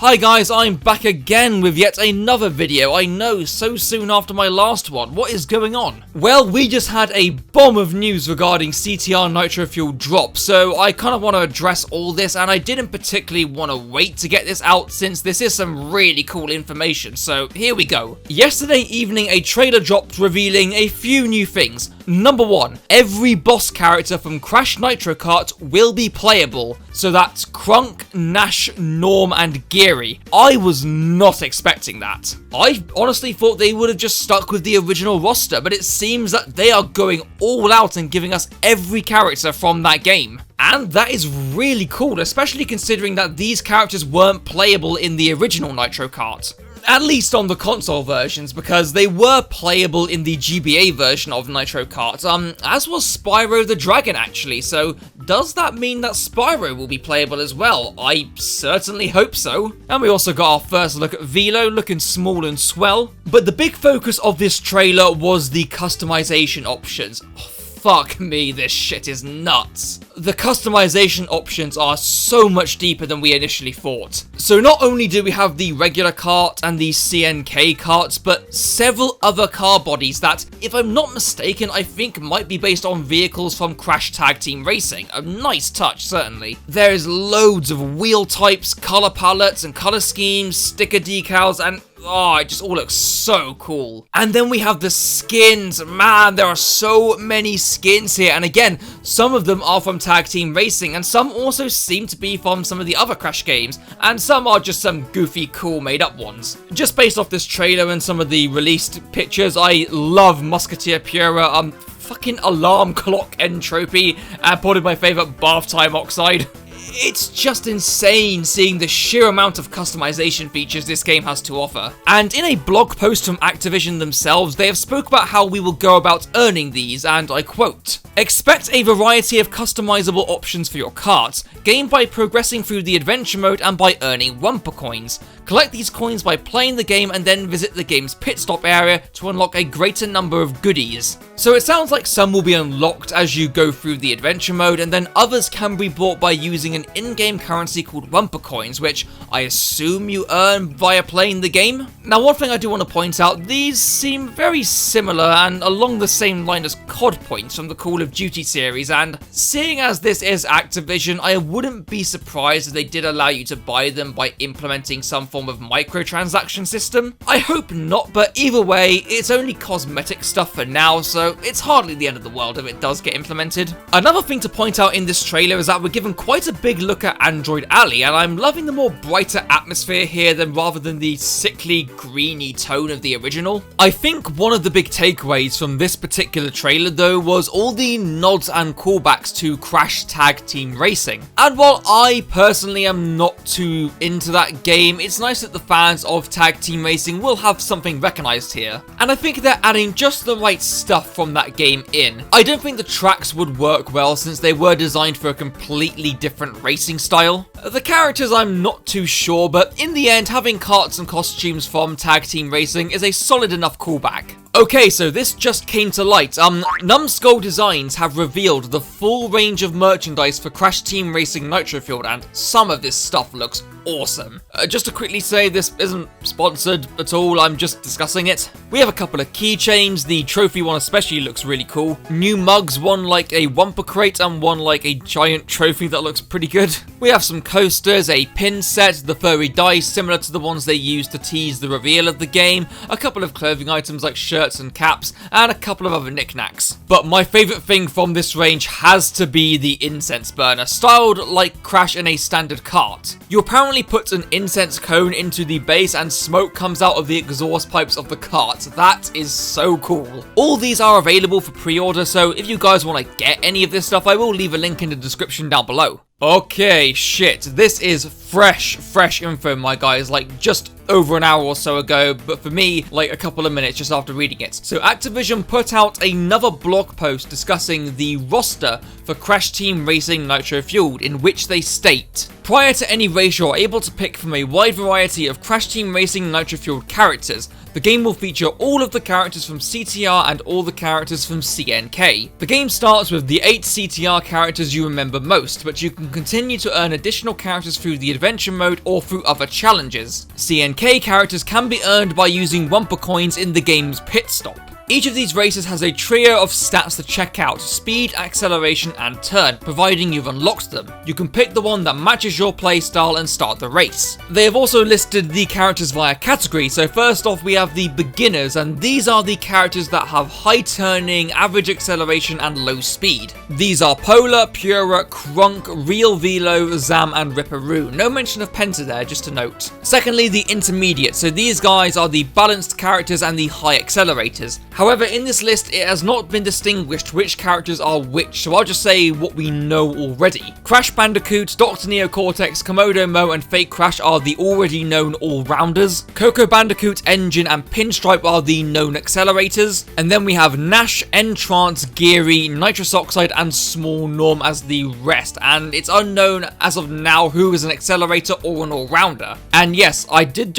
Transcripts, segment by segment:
Hi guys, I'm back again with yet another video. I know, so soon after my last one. What is going on? Well, we just had a bomb of news regarding CTR Nitro Fuel drop, so I kind of want to address all this, and I didn't particularly want to wait to get this out since this is some really cool information, so here we go. Yesterday evening, a trailer dropped revealing a few new things. Number 1, every boss character from Crash Nitro Kart will be playable, so that's Crunk, Nash, Norm, and Geary. I was not expecting that. I honestly thought they would have just stuck with the original roster, but it seems that they are going all out and giving us every character from that game. And that is really cool, especially considering that these characters weren't playable in the original Nitro Kart. At least on the console versions, because they were playable in the GBA version of Nitro Kart, as was Spyro the Dragon actually, so does that mean that Spyro will be playable as well? I certainly hope so. And we also got our first look at Velo, looking small and swell. But the big focus of this trailer was the customization options. Fuck me, this shit is nuts. The customization options are so much deeper than we initially thought. So not only do we have the regular kart and the CNK karts, but several other car bodies that, if I'm not mistaken, I think might be based on vehicles from Crash Tag Team Racing. A nice touch, certainly. There's loads of wheel types, color palettes and color schemes, sticker decals, and oh, it just all looks so cool. And then we have the skins. Man, there are so many skins here. And again, some of them are from Tag Team Racing, and some also seem to be from some of the other Crash games, and some are just some goofy, cool, made-up ones. Just based off this trailer and some of the released pictures, I love Musketeer Pura, fucking alarm clock entropy, and probably my favourite bath time oxide. It's just insane seeing the sheer amount of customization features this game has to offer. And in a blog post from Activision themselves, they have spoke about how we will go about earning these, and I quote, "Expect a variety of customizable options for your kart, gained by progressing through the adventure mode and by earning Wumper coins. Collect these coins by playing the game and then visit the game's pit stop area to unlock a greater number of goodies." So it sounds like some will be unlocked as you go through the adventure mode, and then others can be bought by using an in-game currency called Wumper coins, which I assume you earn via playing the game. Now, one thing I do want to point out, these seem very similar and along the same line as COD points from the Call of Duty series, and seeing as this is Activision, I wouldn't be surprised if they did allow you to buy them by implementing some form of microtransaction system. I hope not, but either way, it's only cosmetic stuff for now, so it's hardly the end of the world if it does get implemented. Another thing to point out in this trailer is that we're given quite a big look at Android Alley, and I'm loving the more brighter atmosphere here rather than the sickly greeny tone of the original. I think one of the big takeaways from this particular trailer though was all the nods and callbacks to Crash Tag Team Racing. And while I personally am not too into that game, it's nice that the fans of Tag Team Racing will have something recognised here. And I think they're adding just the right stuff from that game in. I don't think the tracks would work well since they were designed for a completely different racing style. The characters I'm not too sure, but in the end, having karts and costumes from Tag Team Racing is a solid enough callback. Okay, so this just came to light. Numbskull Designs have revealed the full range of merchandise for Crash Team Racing Nitro Fuel, and some of this stuff looks awesome. Just to quickly say, this isn't sponsored at all, I'm just discussing it. We have a couple of keychains, the trophy one especially looks really cool. New mugs, one like a Wumper crate and one like a giant trophy that looks pretty good. We have some coasters, a pin set, the furry dice similar to the ones they used to tease the reveal of the game, a couple of clothing items like shirts and caps, and a couple of other knickknacks. But my favourite thing from this range has to be the incense burner, styled like Crash in a standard kart. You apparently put an incense cone into the base and smoke comes out of the exhaust pipes of the kart. That is so cool. All these are available for pre-order, so if you guys want to get any of this stuff, I will leave a link in the description down below. Okay, shit, this is fresh info, my guys, like just over an hour or so ago, but for me, like a couple of minutes just after reading it. So Activision put out another blog post discussing the roster for Crash Team Racing Nitro Fueled, in which they state, prior to any race, you're able to pick from a wide variety of Crash Team Racing Nitro Fueled characters. The game will feature all of the characters from CTR and all the characters from CNK. The game starts with the 8 CTR characters you remember most, but you can continue to earn additional characters through the adventure mode or through other challenges. CNK characters can be earned by using Wumpa coins in the game's pit stop. Each of these races has a trio of stats to check out: speed, acceleration, and turn, providing you've unlocked them. You can pick the one that matches your playstyle and start the race. They have also listed the characters via category, so first off we have the beginners, and these are the characters that have high turning, average acceleration, and low speed. These are Polar, Pura, Krunk, Real Velo, Zam, and Ripperoo. No mention of Penta there, just to note. Secondly, the intermediate, so these guys are the balanced characters and the high accelerators. However, in this list, it has not been distinguished which characters are which, so I'll just say what we know already. Crash Bandicoot, Dr. Neo Cortex, Komodo Mo, and Fake Crash are the already known all-rounders. Coco Bandicoot, Engine, and Pinstripe are the known accelerators. And then we have Nash, Entrance, Geary, Nitrous Oxide, and Small Norm as the rest. And it's unknown as of now who is an accelerator or an all-rounder. And yes, I did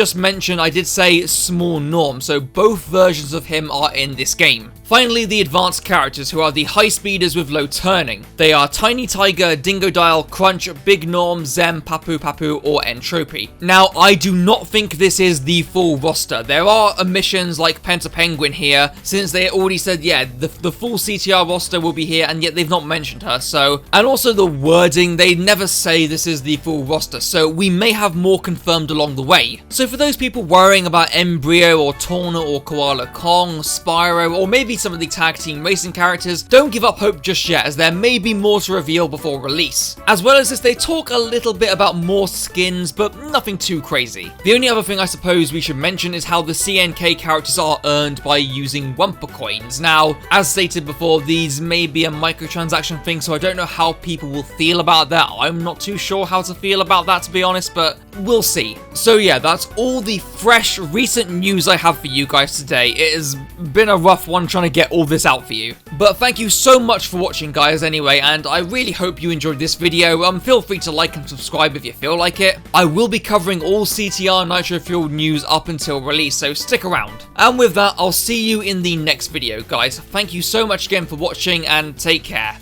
say Small Norm, so both versions of him are in this game. Finally, the advanced characters, who are the high speeders with low turning. They are Tiny Tiger, Dingodile, Crunch, Big Norm, Zem, Papu Papu, or Entropy. Now, I do not think this is the full roster. There are omissions like Penta Penguin here, since they already said, yeah, the full CTR roster will be here, and yet they've not mentioned her, so... And also the wording, they never say this is the full roster, so we may have more confirmed along the way. So for those people worrying about Embryo, or Torna, or Koala Kong, Spyro, or maybe some of the tag team racing characters, don't give up hope just yet, as there may be more to reveal before release. As well as this, they talk a little bit about more skins, but nothing too crazy. The only other thing I suppose we should mention is how the CNK characters are earned by using Wumpa coins. Now, as stated before, these may be a microtransaction thing, so I don't know how people will feel about that. I'm not too sure how to feel about that, to be honest, but we'll see. So yeah, that's all the fresh, recent news I have for you guys today. It has been a rough one trying to get all this out for you. But thank you so much for watching, guys, anyway, and I really hope you enjoyed this video. Feel free to like and subscribe if you feel like it. I will be covering all CTR Nitro Fueled news up until release, so stick around. And with that, I'll see you in the next video, guys. Thank you so much again for watching, and take care.